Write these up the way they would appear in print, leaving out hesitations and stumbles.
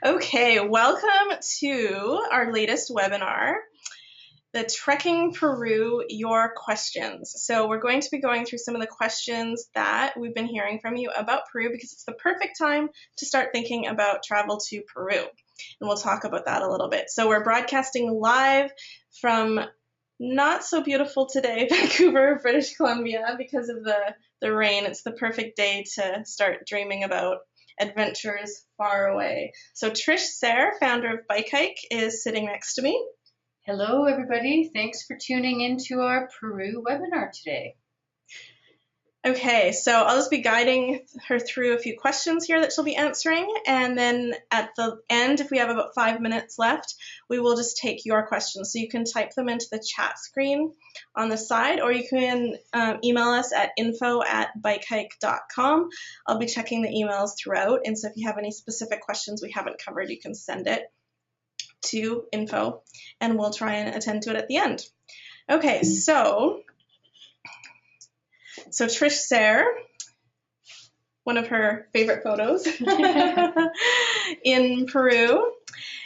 Okay, welcome to our latest webinar, the Trekking Peru, Your Questions. So we're going to be going through some of the questions that we've been hearing from you about Peru because it's the perfect time to start thinking about travel to Peru. And we'll talk about that a little bit. So we're broadcasting live from not so beautiful today, Vancouver, British Columbia, because of the rain. It's the perfect day to start dreaming about adventures far away. So Trish Sayre, founder of Bike Hike, is sitting next to me. Hello, everybody. Thanks for tuning into our Peru webinar today. Okay, so I'll just be guiding her through a few questions here that she'll be answering, and then at the end, if we have about 5 minutes left, we will just take your questions. So you can type them into the chat screen on the side, or you can email us at info@bikehike.com. I'll be checking the emails throughout, and so if you have any specific questions we haven't covered, you can send it to info, and we'll try and attend to it at the end. Okay, so Trish Sayre, one of her favorite photos in Peru.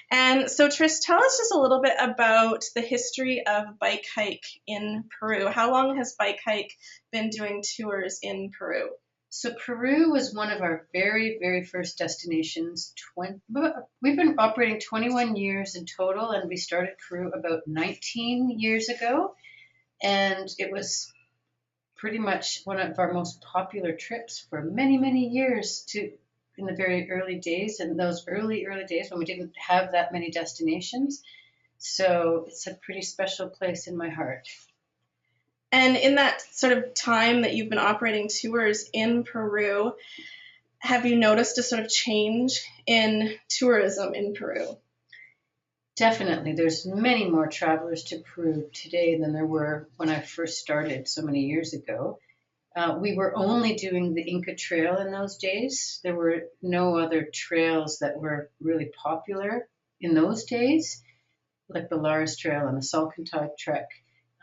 And so Trish, tell us just a little bit about the history of Bike Hike in Peru. How long has Bike Hike been doing tours in Peru? So Peru was one of our very, very first destinations. We've been operating 21 years in total, and we started Peru about 19 years ago. And it was pretty much one of our most popular trips for many, many years in the very early days, and those early days when we didn't have that many destinations. So it's a pretty special place in my heart. And in that sort of time that you've been operating tours in Peru, have you noticed a sort of change in tourism in Peru? Definitely. There's many more travelers to Peru today than there were when I first started so many years ago. We were only doing the Inca Trail in those days. There were no other trails that were really popular in those days, like the Lares Trail and the Salcantay Trek.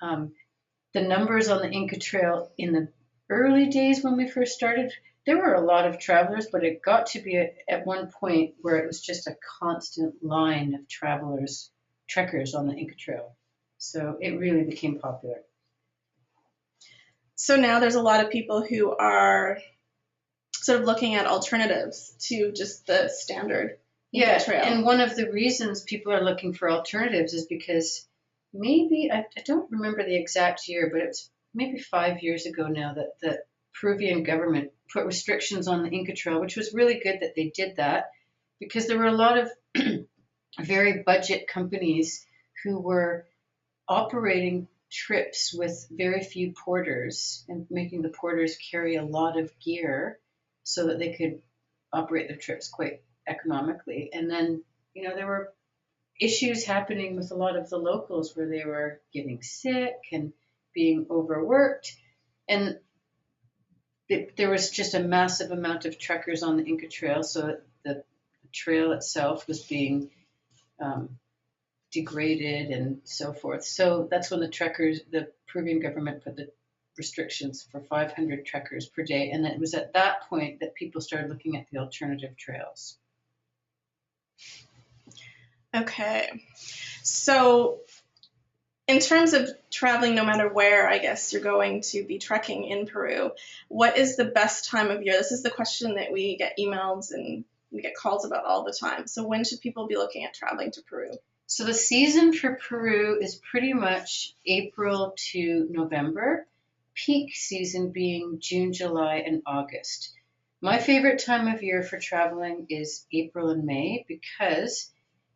The numbers on the Inca Trail in the early days when we first started, there were a lot of travelers, but it got to be at one point where it was just a constant line of trekkers on the Inca Trail. So it really became popular. So now there's a lot of people who are sort of looking at alternatives to just the standard Inca Trail. And one of the reasons people are looking for alternatives is because maybe, I don't remember the exact year, but it was maybe 5 years ago now that the Peruvian government put restrictions on the Inca Trail, which was really good that they did that, because there were a lot of very budget companies who were operating trips with very few porters and making the porters carry a lot of gear so that they could operate their trips quite economically. And then, there were issues happening with a lot of the locals where they were getting sick and being overworked. And there was just a massive amount of trekkers on the Inca Trail, so the trail itself was being degraded and so forth. So that's when the Peruvian government put the restrictions for 500 trekkers per day. And it was at that point that people started looking at the alternative trails. Okay. So in terms of traveling, no matter where, I guess, you're going to be trekking in Peru, what is the best time of year? This is the question that we get emails and we get calls about all the time. So when should people be looking at traveling to Peru? So the season for Peru is pretty much April to November, peak season being June, July, and August. My favorite time of year for traveling is April and May because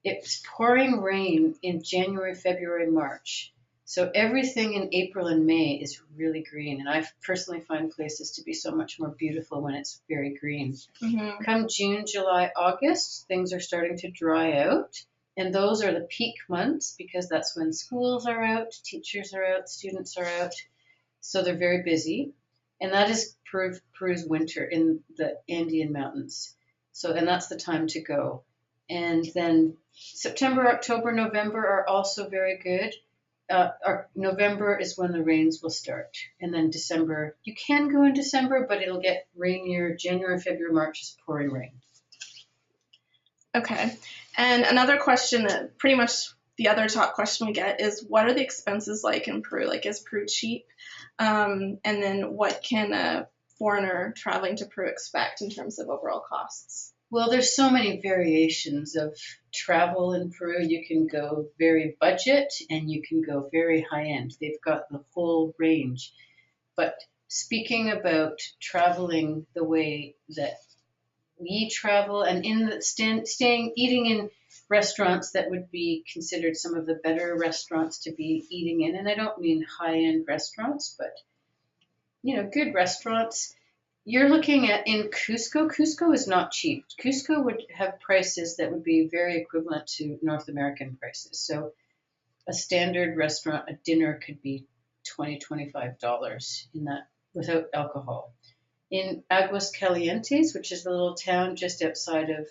it's pouring rain in January, February, March. So everything in April and May is really green. And I personally find places to be so much more beautiful when it's very green. Mm-hmm. Come June, July, August, things are starting to dry out. And those are the peak months because that's when schools are out, teachers are out, students are out. So they're very busy. And that is Peru's winter in the Andean mountains. And that's the time to go. And then September, October, November are also very good. November is when the rains will start. And then December, you can go in December, but it'll get rainier. January, February, March is pouring rain. Okay. And another question that pretty much the other top question we get is what are the expenses like in Peru? Like, is Peru cheap? And then what can a foreigner traveling to Peru expect in terms of overall costs? Well, there's so many variations of travel in Peru. You can go very budget and you can go very high end. They've got the whole range. But speaking about traveling the way that we travel and in the staying, eating in restaurants that would be considered some of the better restaurants to be eating in, and I don't mean high end restaurants, but good restaurants. You're looking at in Cusco. Cusco is not cheap. Cusco would have prices that would be very equivalent to North American prices. So a standard restaurant, a dinner could be $20-$25 in that without alcohol. In Aguas Calientes, which is the little town just outside of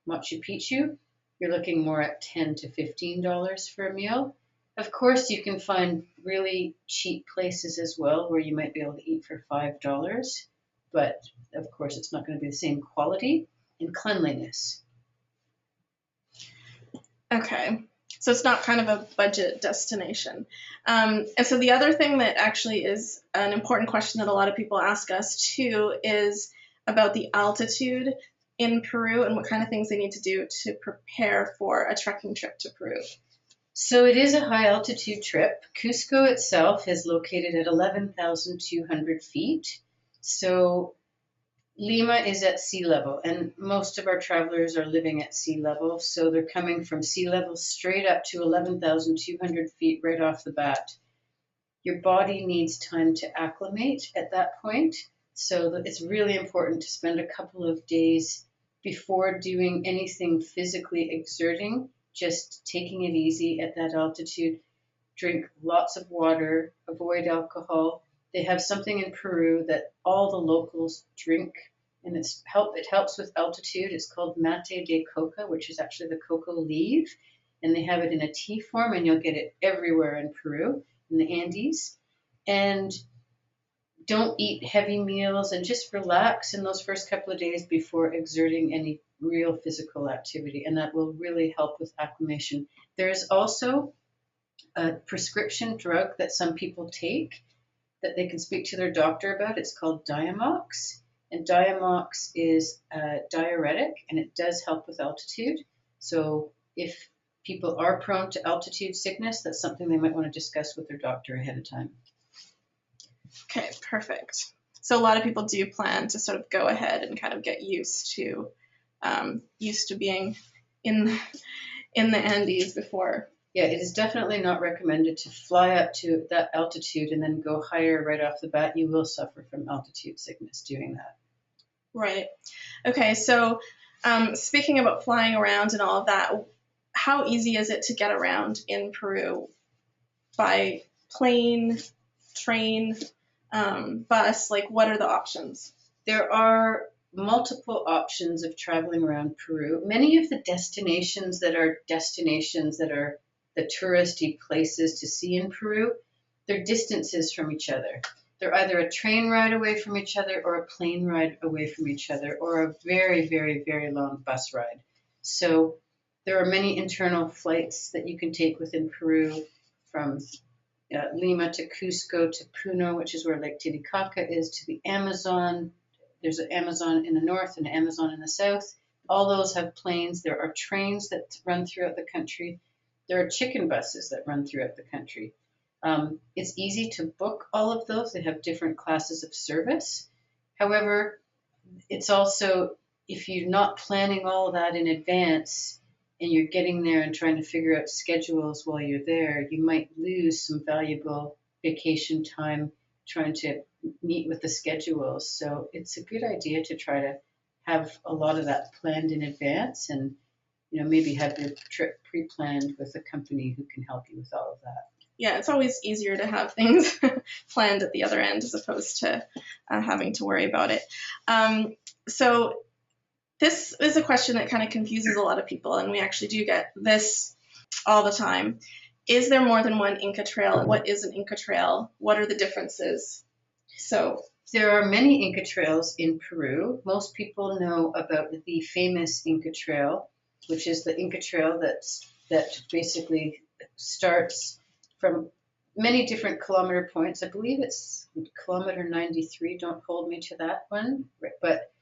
Machu Picchu, you're looking more at $10 to $15 for a meal. Of course, you can find really cheap places as well where you might be able to eat for $5, but of course, it's not going to be the same quality and cleanliness. Okay. So it's not kind of a budget destination. And so the other thing that actually is an important question that a lot of people ask us too is about the altitude in Peru and what kind of things they need to do to prepare for a trekking trip to Peru. So it is a high altitude trip. Cusco itself is located at 11,200 feet. So Lima is at sea level, and most of our travelers are living at sea level. So they're coming from sea level straight up to 11,200 feet right off the bat. Your body needs time to acclimate at that point. So it's really important to spend a couple of days before doing anything physically exerting, just taking it easy at that altitude. Drink lots of water, avoid alcohol. They have something in Peru that all the locals drink, and it helps with altitude. It's called mate de coca, which is actually the cocoa leaf, and they have it in a tea form, and you'll get it everywhere in Peru, in the Andes. And don't eat heavy meals and just relax in those first couple of days before exerting any real physical activity, and that will really help with acclimation. There is also a prescription drug that some people take that they can speak to their doctor about. It's called Diamox, and Diamox is a diuretic, and it does help with altitude. So if people are prone to altitude sickness, that's something they might want to discuss with their doctor ahead of time. Okay, perfect. So a lot of people do plan to sort of go ahead and kind of get used to being in the Andes before. Yeah, it is definitely not recommended to fly up to that altitude and then go higher right off the bat. You will suffer from altitude sickness doing that. Right. Okay, so speaking about flying around and all of that, how easy is it to get around in Peru by plane, train, bus? Like, what are the options? There are multiple options of traveling around Peru. Many of the destinations that are the touristy places to see in Peru, they're distances from each other. They're either a train ride away from each other or a plane ride away from each other or a very, very, very long bus ride. So there are many internal flights that you can take within Peru from Lima to Cusco to Puno, which is where Lake Titicaca is, to the Amazon. There's an Amazon in the north and an Amazon in the south. All those have planes. There are trains that run throughout the country. There are chicken buses that run throughout the country. It's easy to book all of those. They have different classes of service. However, it's also, if you're not planning all of that in advance and you're getting there and trying to figure out schedules while you're there, you might lose some valuable vacation time trying to meet with the schedules. So it's a good idea to try to have a lot of that planned in advance and maybe have your trip pre-planned with a company who can help you with all of that. Yeah, it's always easier to have things planned at the other end as opposed to having to worry about it. So this is a question that kind of confuses a lot of people, and we actually do get this all the time. Is there more than one Inca Trail? What is an Inca Trail? What are the differences? So there are many Inca Trails in Peru. Most people know about the famous Inca Trail. which is the Inca Trail that basically starts from many different kilometer points. I believe it's kilometer 93. Don't hold me to that one, but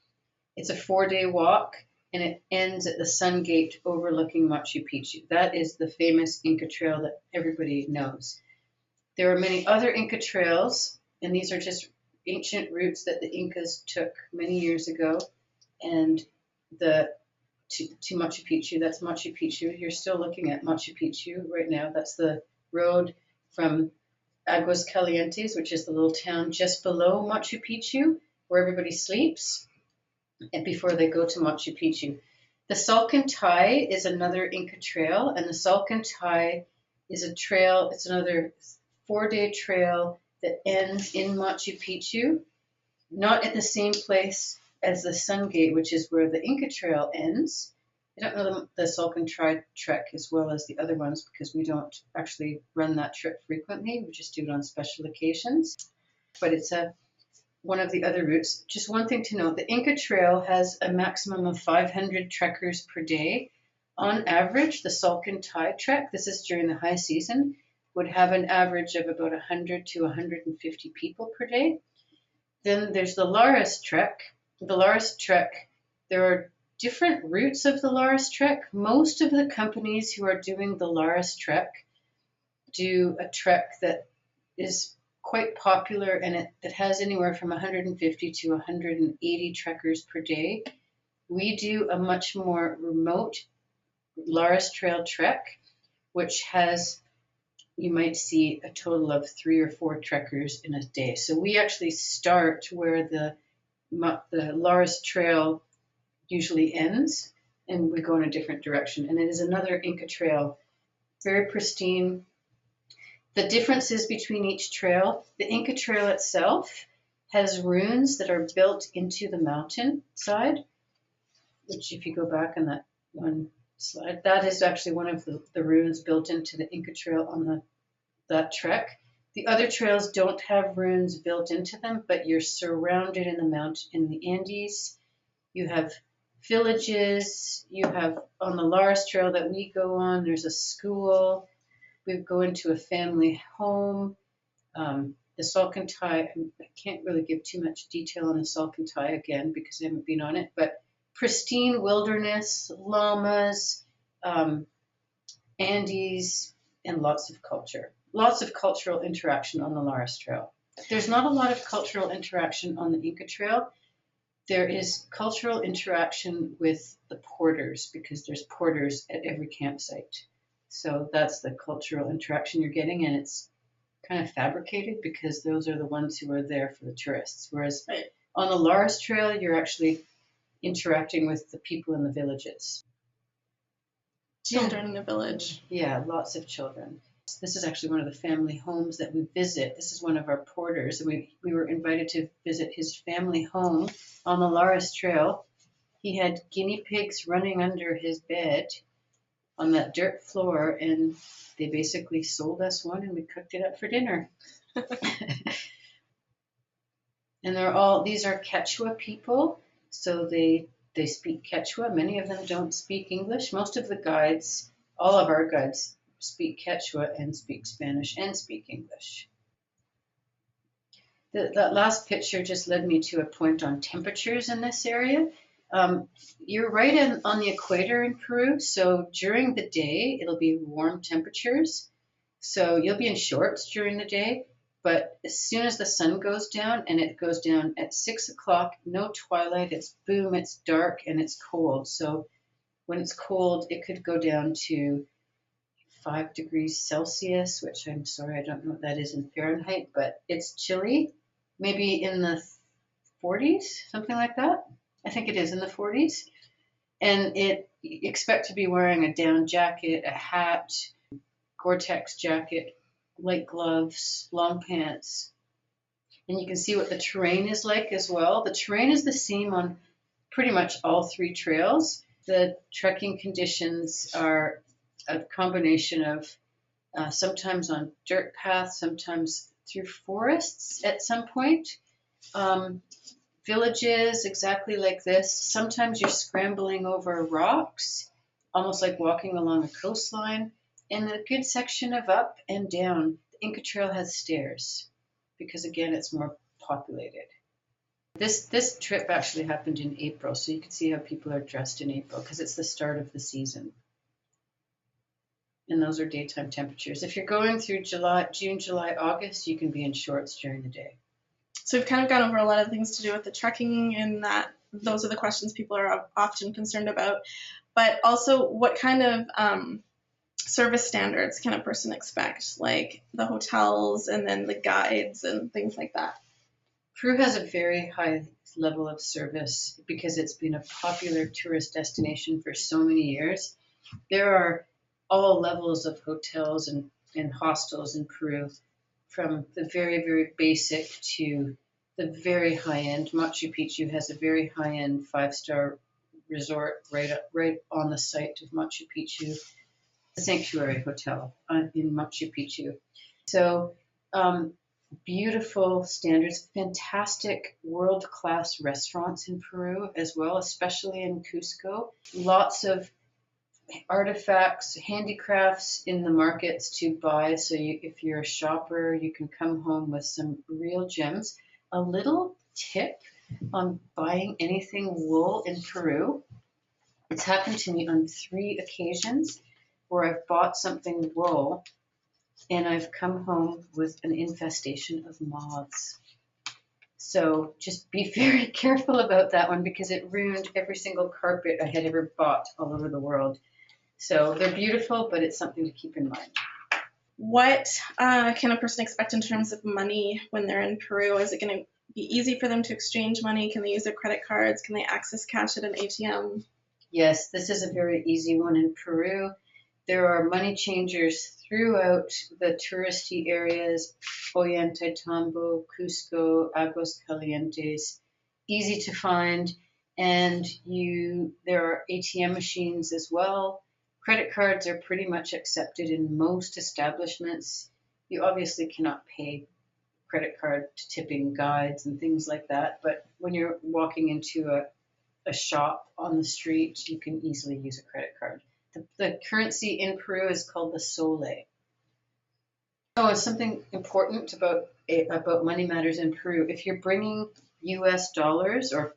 it's a 4-day walk, and it ends at the Sun Gate overlooking Machu Picchu. That is the famous Inca Trail that everybody knows. There are many other Inca trails, and these are just ancient routes that the Incas took many years ago, and to Machu Picchu. That's Machu Picchu. You're still looking at Machu Picchu right now. That's the road from Aguas Calientes, which is the little town just below Machu Picchu, where everybody sleeps, and before they go to Machu Picchu. The Salcantay is another Inca trail, and the Salcantay is a trail, it's another 4-day trail that ends in Machu Picchu, not at the same place as the Sun Gate, which is where the Inca Trail ends. I don't know the Salcantay trek as well as the other ones because we don't actually run that trip frequently. We just do it on special occasions. But it's one of the other routes. Just one thing to note, the Inca Trail has a maximum of 500 trekkers per day. On average, the Salcantay trek, this is during the high season, would have an average of about 100 to 150 people per day. Then there's the Lares trek. The Lares trek, there are different routes of the Lares trek. Most of the companies who are doing the Lares trek do a trek that is quite popular, and it has anywhere from 150 to 180 trekkers per day. We do a much more remote Lares Trail trek, which has, you might see, a total of 3 or 4 trekkers in a day. So we actually start where the Lares Trail usually ends, and we go in a different direction. And it is another Inca Trail, very pristine. The differences between each trail, the Inca Trail itself has runes that are built into the mountain side, which if you go back on that one slide, that is actually one of the runes built into the Inca Trail on that trek. The other trails don't have runes built into them, but you're surrounded in the mountain, in the Andes. You have villages. You have, on the Lares Trail that we go on, there's a school. We go into a family home. The Salcantay, I can't really give too much detail on the Salcantay again because I haven't been on it, but pristine wilderness, llamas, Andes, and lots of culture. Lots of cultural interaction on the Lares Trail. There's not a lot of cultural interaction on the Inca Trail. There is cultural interaction with the porters because there's porters at every campsite. So that's the cultural interaction you're getting, and it's kind of fabricated because those are the ones who are there for the tourists. Whereas on the Lares Trail, you're actually interacting with the people in the villages. Children in the village. Yeah, lots of children. This is actually one of the family homes that we visit. This is one of our porters, and we were invited to visit his family home on the Lares Trail. He had guinea pigs running under his bed on that dirt floor, and they basically sold us one, and we cooked it up for dinner. And these are Quechua people, so they speak Quechua. Many of them don't speak English. Most of the guides, all of our guides, speak Quechua and speak Spanish and speak English. That last picture just led me to a point on temperatures in this area. You're right on the equator in Peru, so during the day it'll be warm temperatures. So you'll be in shorts during the day, but as soon as the sun goes down, and it goes down at 6 o'clock, no twilight, it's boom, it's dark and it's cold. So when it's cold, it could go down to 5 degrees Celsius, which I'm sorry, I don't know what that is in Fahrenheit, but it's chilly, maybe in the 40s, something like that. I think it is in the 40s. And you expect to be wearing a down jacket, a hat, Gore-Tex jacket, light gloves, long pants. And you can see what the terrain is like as well. The terrain is the same on pretty much all 3 trails. The trekking conditions are a combination of sometimes on dirt paths, sometimes through forests at some point. Villages exactly like this. Sometimes you're scrambling over rocks, almost like walking along a coastline. And a good section of up and down. The Inca Trail has stairs because, again, it's more populated. This trip actually happened in April, so you can see how people are dressed in April because it's the start of the season. And those are daytime temperatures. If you're going through June, July, August, you can be in shorts during the day. So we've kind of gone over a lot of things to do with the trekking, and that those are the questions people are often concerned about. But also, what kind of service standards can a person expect, like the hotels and then the guides and things like that? Peru has a very high level of service because it's been a popular tourist destination for so many years. There are all levels of hotels and hostels in Peru, from the very, very basic to the very high end. Machu Picchu has a very high end 5-star resort right on the site of Machu Picchu, the Sanctuary Hotel in Machu Picchu. So beautiful standards, fantastic world-class restaurants in Peru as well, especially in Cusco. Lots of artifacts, handicrafts in the markets to buy. So if you're a shopper, you can come home with some real gems. A little tip on buying anything wool in Peru. It's happened to me on 3 occasions where I've bought something wool and I've come home with an infestation of moths. So just be very careful about that one because it ruined every single carpet I had ever bought all over the world. So they're beautiful, but it's something to keep in mind. What can a person expect in terms of money when they're in Peru? Is it going to be easy for them to exchange money? Can they use their credit cards? Can they access cash at an ATM? Yes, this is a very easy one in Peru. There are money changers throughout the touristy areas, Ollantaytambo, Cusco, Aguas Calientes, easy to find. And there are ATM machines as well. Credit cards are pretty much accepted in most establishments. You obviously cannot pay credit card to tipping guides and things like that, but when you're walking into a shop on the street, you can easily use a credit card. The currency in Peru is called the sole. Oh, and something important about money matters in Peru. If you're bringing U.S. dollars or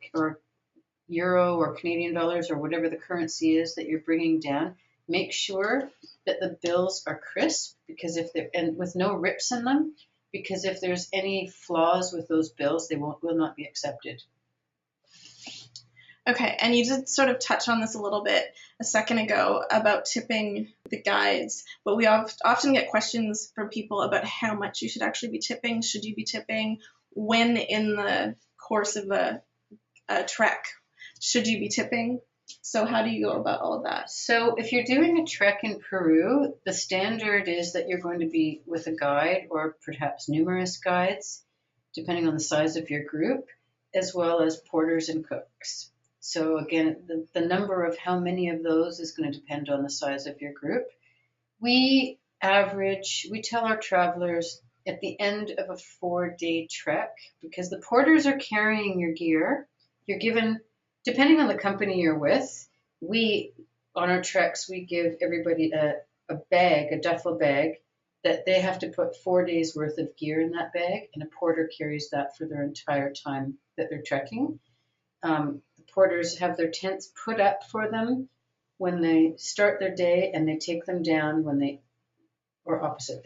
euro or Canadian dollars or whatever the currency is that you're bringing down, make sure that the bills are crisp because and with no rips in them, because if there's any flaws with those bills, they will not be accepted. Okay, and you did sort of touch on this a little bit a second ago about tipping the guides, but we often get questions from people about how much you should actually be tipping. Should you be tipping? When in the course of a trek should you be tipping? So how do you go about all of that? So if you're doing a trek in Peru, the standard is that you're going to be with a guide or perhaps numerous guides, depending on the size of your group, as well as porters and cooks. So again, the number of how many of those is going to depend on the size of your group. We tell our travelers at the end of a 4-day trek, because the porters are carrying your gear, you're given, depending on the company you're with, on our treks, we give everybody a bag, a duffel bag, that they have to put 4 days worth of gear in that bag, and a porter carries that for their entire time that they're trekking. The porters have their tents put up for them when they start their day, and they take them down or opposite,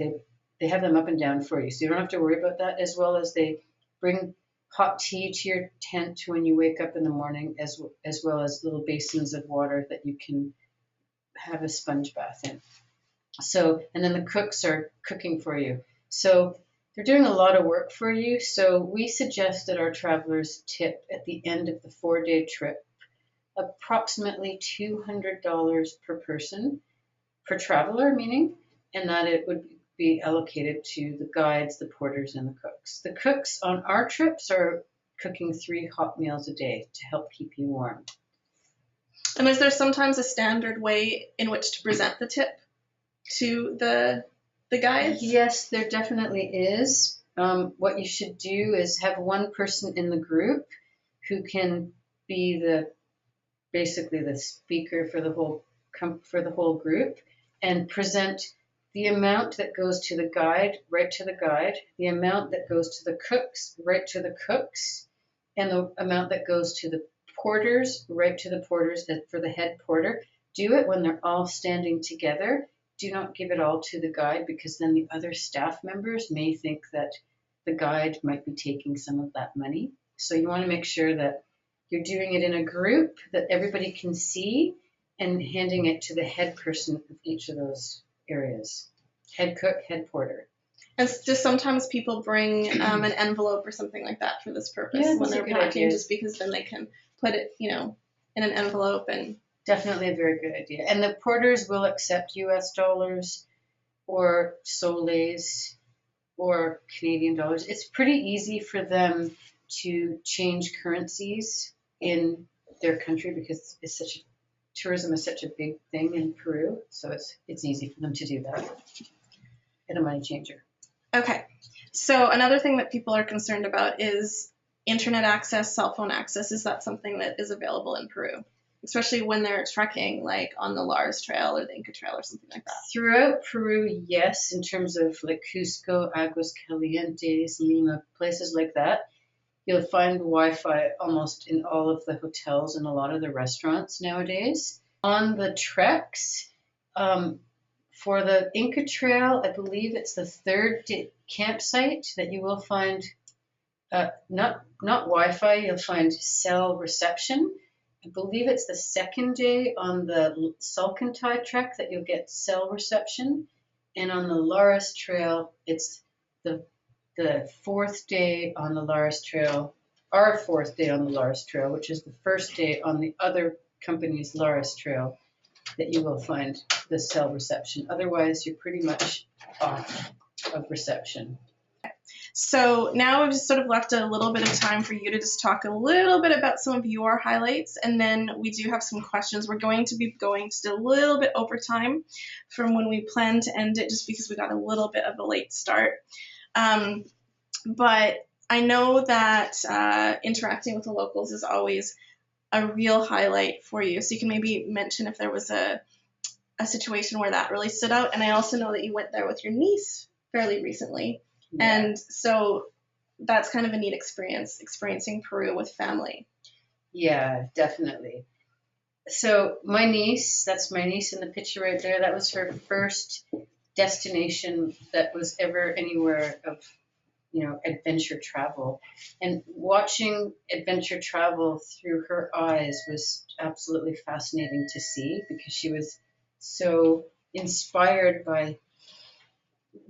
they have them up and down for you. So you don't have to worry about that, as well as they bring hot tea to your tent when you wake up in the morning, as well as little basins of water that you can have a sponge bath in. So, and then the cooks are cooking for you. So they're doing a lot of work for you. So we suggest that our travelers tip at the end of the 4-day trip approximately $200 per person, per traveler, meaning, and that it would be allocated to the guides, the porters, and the cooks. The cooks on our trips are cooking 3 hot meals a day to help keep you warm. And is there sometimes a standard way in which to present the tip to the guides? Yes, there definitely is. What you should do is have one person in the group who can be basically the speaker for the whole for the whole group and present the amount that goes to the guide, right to the guide, the amount that goes to the cooks, right to the cooks, and the amount that goes to the porters, right to the porters for the head porter. Do it when they're all standing together. Do not give it all to the guide, because then the other staff members may think that the guide might be taking some of that money. So you want to make sure that you're doing it in a group that everybody can see and handing it to the head person of each of those areas. Head cook, head porter. And just sometimes people bring an envelope or something like that for this purpose when they're packing, idea. just because then they can put it, in an envelope. And definitely a very good idea. And the porters will accept US dollars or soles or Canadian dollars. It's pretty easy for them to change currencies in their country, because tourism is such a big thing in Peru. So it's easy for them to do that at a money changer. Okay. So another thing that people are concerned about is internet access, cell phone access. Is that something that is available in Peru, especially when they're trekking, like on the Lares Trail or the Inca Trail or something like that? Throughout Peru, yes, in terms of like Cusco, Aguas Calientes, Lima, places like that, you'll find Wi-Fi almost in all of the hotels and a lot of the restaurants nowadays. On the treks, for the Inca Trail, I believe it's the third campsite that you will find not Wi-Fi, you'll find cell reception. I believe it's the second day on the Salcantay trek that you'll get cell reception. And on the Lares Trail, it's the fourth day on the Lares Trail, our fourth day on the Lares Trail, which is the first day on the other company's Lares Trail, that you will find the cell reception. Otherwise, you're pretty much off of reception. So now we've just sort of left a little bit of time for you to just talk a little bit about some of your highlights, and then we do have some questions. We're going to be going just a little bit over time from when we planned to end it, just because we got a little bit of a late start. But I know that interacting with the locals is always a real highlight for you. So you can maybe mention if there was a situation where that really stood out. And I also know that you went there with your niece fairly recently. Yeah. And so that's kind of a neat experience, experiencing Peru with family. Yeah, definitely. So my niece, that's my niece in the picture right there, that was her first destination that was ever anywhere of, adventure travel. And watching adventure travel through her eyes was absolutely fascinating to see, because she was so inspired by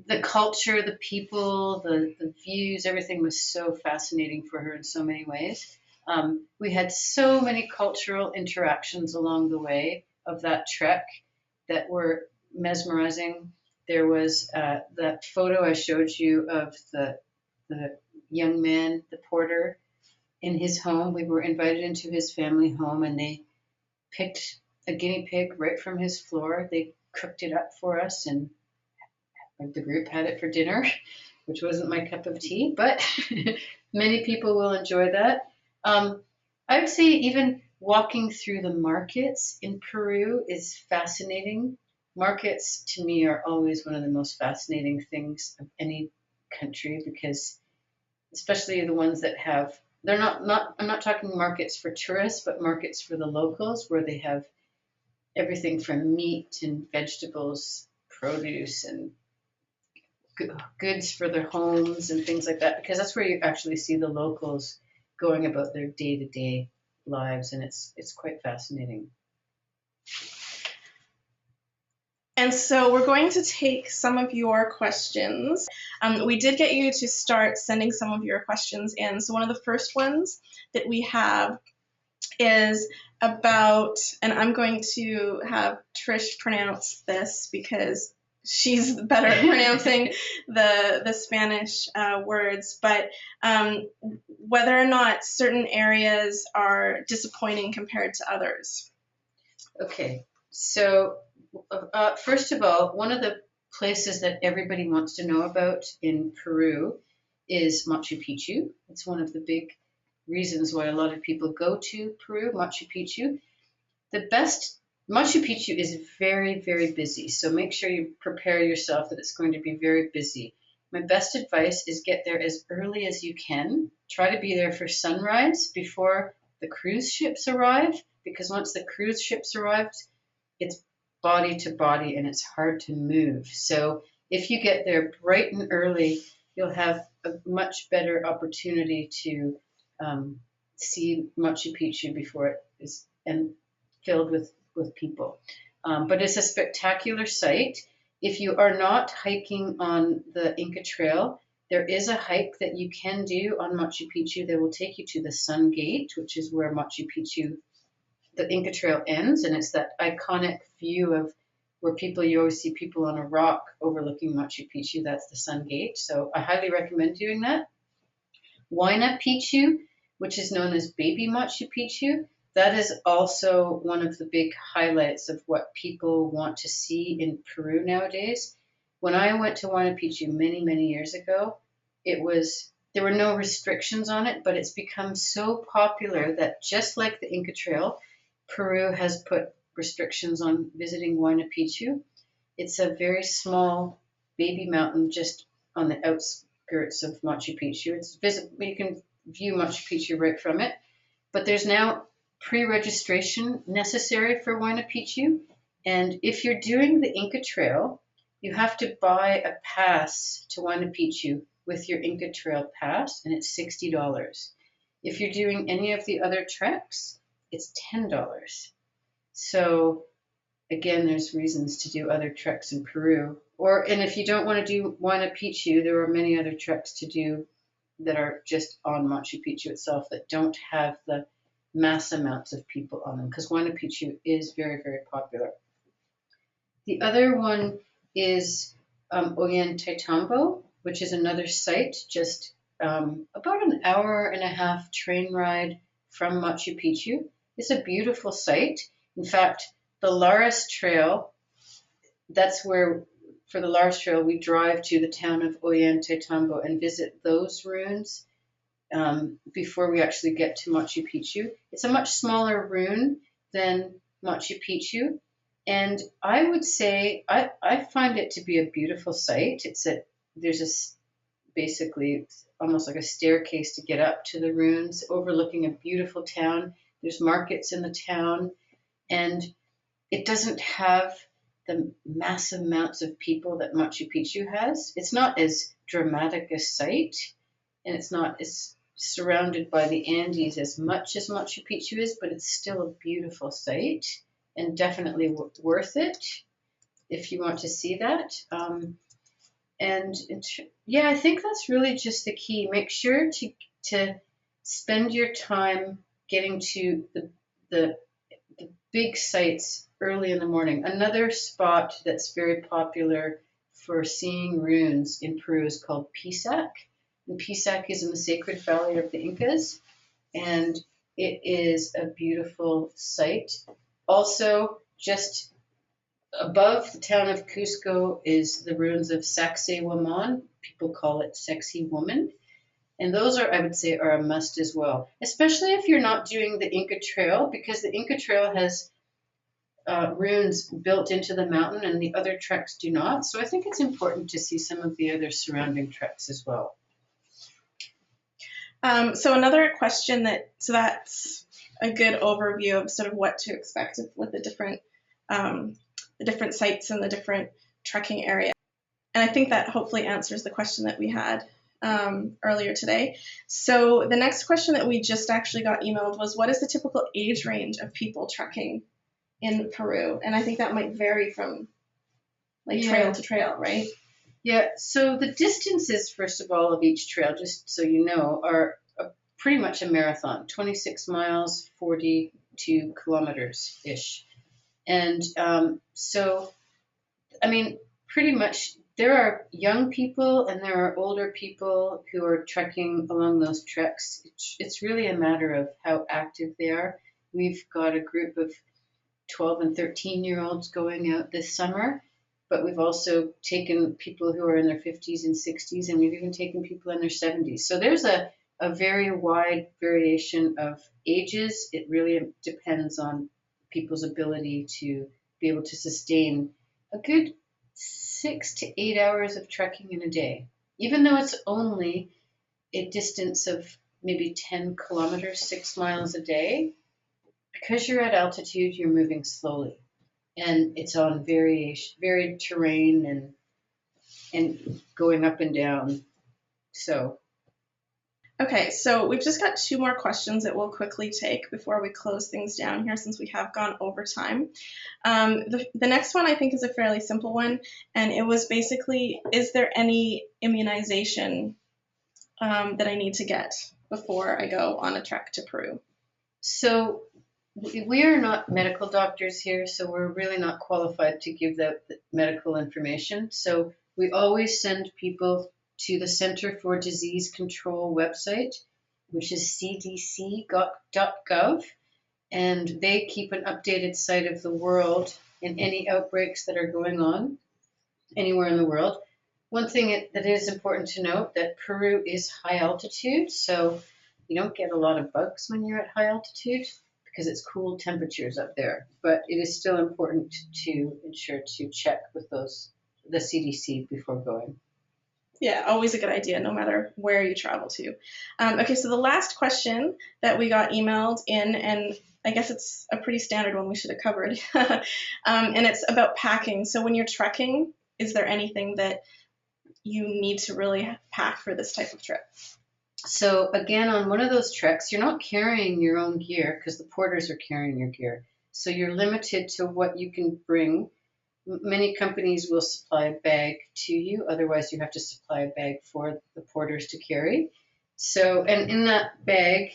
the culture, the people, the views. Everything was so fascinating for her in so many ways. We had so many cultural interactions along the way of that trek that were mesmerizing. There was that photo I showed you of the young man, the porter, in his home. We were invited into his family home, and they picked a guinea pig right from his floor. They cooked it up for us, and the group had it for dinner, which wasn't my cup of tea, but many people will enjoy that. I would say even walking through the markets in Peru is fascinating. Markets, to me, are always one of the most fascinating things of any country, because especially the ones that have, I'm not talking markets for tourists, but markets for the locals, where they have everything from meat and vegetables, produce, and goods for their homes and things like that, because that's where you actually see the locals going about their day-to-day lives, and it's quite fascinating. And so we're going to take some of your questions. We did get you to start sending some of your questions in. So one of the first ones that we have is about, and I'm going to have Trish pronounce this because she's better at pronouncing the Spanish words, but whether or not certain areas are disappointing compared to others. Okay, so first of all, one of the places that everybody wants to know about in Peru is Machu Picchu. It's one of the big reasons why a lot of people go to Peru, Machu Picchu. The best Machu Picchu is very, very busy, so make sure you prepare yourself that it's going to be very busy. My best advice is get there as early as you can. Try to be there for sunrise before the cruise ships arrive, because once the cruise ships arrive, it's body to body and it's hard to move. So if you get there bright and early, you'll have a much better opportunity to see Machu Picchu before it is and filled with people. But it's a spectacular site. If you are not hiking on the Inca Trail, there is a hike that you can do on Machu Picchu that will take you to the Sun Gate, which is where Machu Picchu, the Inca Trail ends, and it's that iconic view of where you always see people on a rock overlooking Machu Picchu. That's the Sun Gate. So I highly recommend doing that. Huayna Picchu, which is known as Baby Machu Picchu, that is also one of the big highlights of what people want to see in Peru nowadays. When I went to Huayna Picchu many, many years ago, there were no restrictions on it, but it's become so popular that just like the Inca Trail, Peru has put restrictions on visiting Huayna Picchu. It's a very small baby mountain just on the outskirts of Machu Picchu. It's visible, you can view Machu Picchu right from it, but there's now pre-registration necessary for Huayna Picchu. And if you're doing the Inca Trail, you have to buy a pass to Huayna Picchu with your Inca Trail pass, and it's $60. If you're doing any of the other treks, it's $10. So again, there's reasons to do other treks in Peru. And if you don't want to do Huayna Picchu, there are many other treks to do that are just on Machu Picchu itself that don't have the mass amounts of people on them, because Huayna Picchu is very, very popular. The other one is Ollantaytambo, which is another site just about an hour and a half train ride from Machu Picchu. It's a beautiful site. In fact, the Lares Trail, that's where, for the Lares Trail, we drive to the town of Ollantaytambo and visit those ruins before we actually get to Machu Picchu. It's a much smaller ruin than Machu Picchu, and I would say I find it to be a beautiful site. There's basically almost like a staircase to get up to the ruins, overlooking a beautiful town. There's markets in the town, and it doesn't have the massive amounts of people that Machu Picchu has. It's not as dramatic a site, and it's not as surrounded by the Andes as much as Machu Picchu is, but it's still a beautiful site and definitely worth it if you want to see that. Yeah, I think that's really just the key. Make sure to spend your time getting to the big sites early in the morning. Another spot that's very popular for seeing ruins in Peru is called Pisac. And Pisac is in the Sacred Valley of the Incas, and it is a beautiful site. Also, just above the town of Cusco is the ruins of Sacsayhuaman. People call it Sexy Woman. And those I would say, are a must as well, especially if you're not doing the Inca Trail, because the Inca Trail has ruins built into the mountain and the other treks do not. So I think it's important to see some of the other surrounding treks as well. So another question that's a good overview of sort of what to expect with the different sites and the different trekking areas. And I think that hopefully answers the question that we had earlier today. So the next question that we just actually got emailed was, what is the typical age range of people trekking in Peru? And I think that might vary from trail to trail, right? Yeah, so the distances, first of all, of each trail, just so you know, are pretty much a marathon, 26 miles, 42 kilometers-ish. And so, I mean, pretty much there are young people and there are older people who are trekking along those treks. It's really a matter of how active they are. We've got a group of 12 and 13-year-olds going out this summer, but we've also taken people who are in their 50s and 60s, and we've even taken people in their 70s. So there's a very wide variation of ages. It really depends on people's ability to be able to sustain a good 6 to 8 hours of trekking in a day, even though it's only a distance of maybe 10 kilometers, 6 miles a day. Because you're at altitude, you're moving slowly, and it's on varied terrain and going up and down. So Okay, so we've just got 2 more questions that we'll quickly take before we close things down here, since we have gone over time. The next one I think is a fairly simple one, and it was basically, is there any immunization that I need to get before I go on a trek to Peru? So we are not medical doctors here, so we're really not qualified to give that medical information. So we always send people to the Center for Disease Control website, which is cdc.gov, and they keep an updated site of the world and any outbreaks that are going on anywhere in the world. One thing that is important to note, that Peru is high altitude, so you don't get a lot of bugs when you're at high altitude because it's cool temperatures up there. But it is still important to ensure to check with the CDC before going. Yeah, always a good idea, no matter where you travel to. Okay, so the last question that we got emailed in, and I guess it's a pretty standard one we should have covered, and it's about packing. So when you're trekking, is there anything that you need to really pack for this type of trip? So again, on one of those treks, you're not carrying your own gear because the porters are carrying your gear. So you're limited to what you can bring. Many companies will supply a bag to you. Otherwise, you have to supply a bag for the porters to carry. So, and in that bag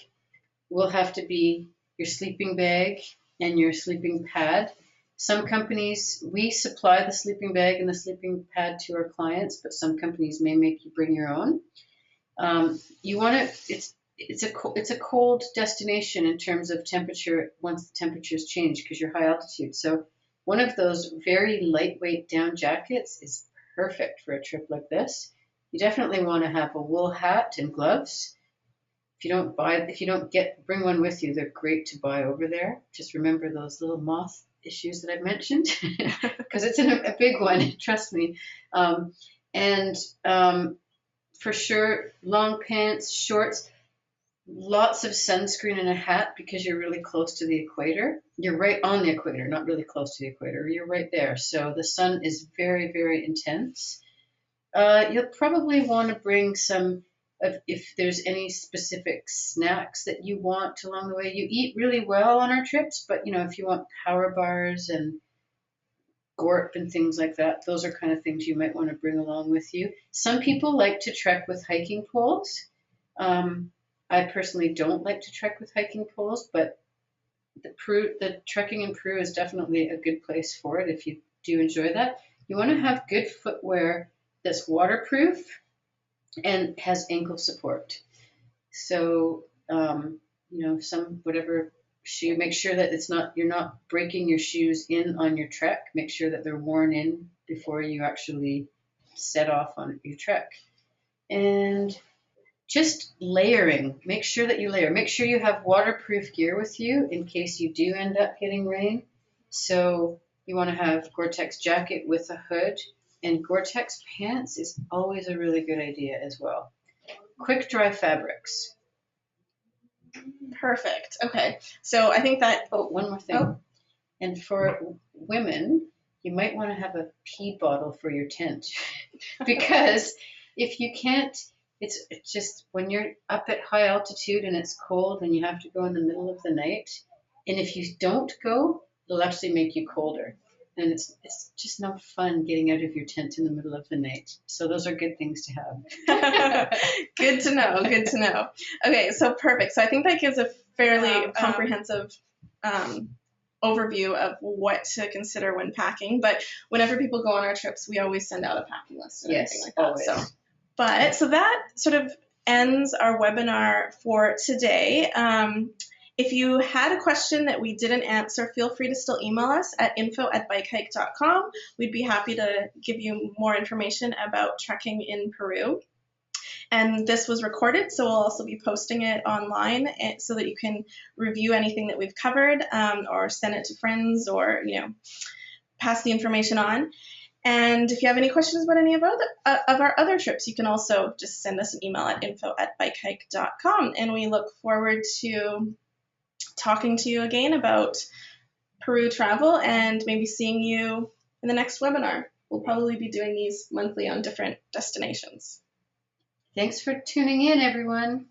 will have to be your sleeping bag and your sleeping pad. Some companies, we supply the sleeping bag and the sleeping pad to our clients, but some companies may make you bring your own. You want to, it's a cold destination in terms of temperature once the temperatures change because you're high altitude. So one of those very lightweight down jackets is perfect for a trip like this. You definitely want to have a wool hat and gloves. If you don't bring one with you, they're great to buy over there. Just remember those little moth issues that I've mentioned because it's a big one, trust me. For sure, long pants, shorts, lots of sunscreen and a hat because you're really close to the equator. You're right on the equator, not really close to the equator. You're right there. So the sun is very, very intense. You'll probably want to bring some if there's any specific snacks that you want along the way. You eat really well on our trips, but if you want power bars and gorp and things like that, those are kind of things you might want to bring along with you. Some people like to trek with hiking poles. I personally don't like to trek with hiking poles, but the trekking in Peru is definitely a good place for it if you do enjoy that. You want to have good footwear that's waterproof and has ankle support. So, some whatever shoe, make sure that you're not breaking your shoes in on your trek. Make sure that they're worn in before you actually set off on your trek. And just layering. Make sure that you layer. Make sure you have waterproof gear with you in case you do end up getting rain. So you want to have Gore-Tex jacket with a hood, and Gore-Tex pants is always a really good idea as well. Quick dry fabrics. Perfect. Okay. So I think that... Oh, one more thing. Oh. And for women, you might want to have a pee bottle for your tent because if you can't, it's just when you're up at high altitude and it's cold and you have to go in the middle of the night, and if you don't go, it'll actually make you colder. And it's just not fun getting out of your tent in the middle of the night. So those are good things to have. Good to know. Good to know. Okay, so perfect. So I think that gives a fairly comprehensive overview of what to consider when packing. But whenever people go on our trips, we always send out a packing list and everything like that. Always. So that sort of ends our webinar for today. If you had a question that we didn't answer, feel free to still email us at info@bikehike.com. We'd be happy to give you more information about trekking in Peru. And this was recorded, so we'll also be posting it online so that you can review anything that we've covered, or send it to friends, or pass the information on. And if you have any questions about any of our other trips, you can also just send us an email at info@bikehike.com. And we look forward to talking to you again about Peru travel and maybe seeing you in the next webinar. We'll probably be doing these monthly on different destinations. Thanks for tuning in, everyone.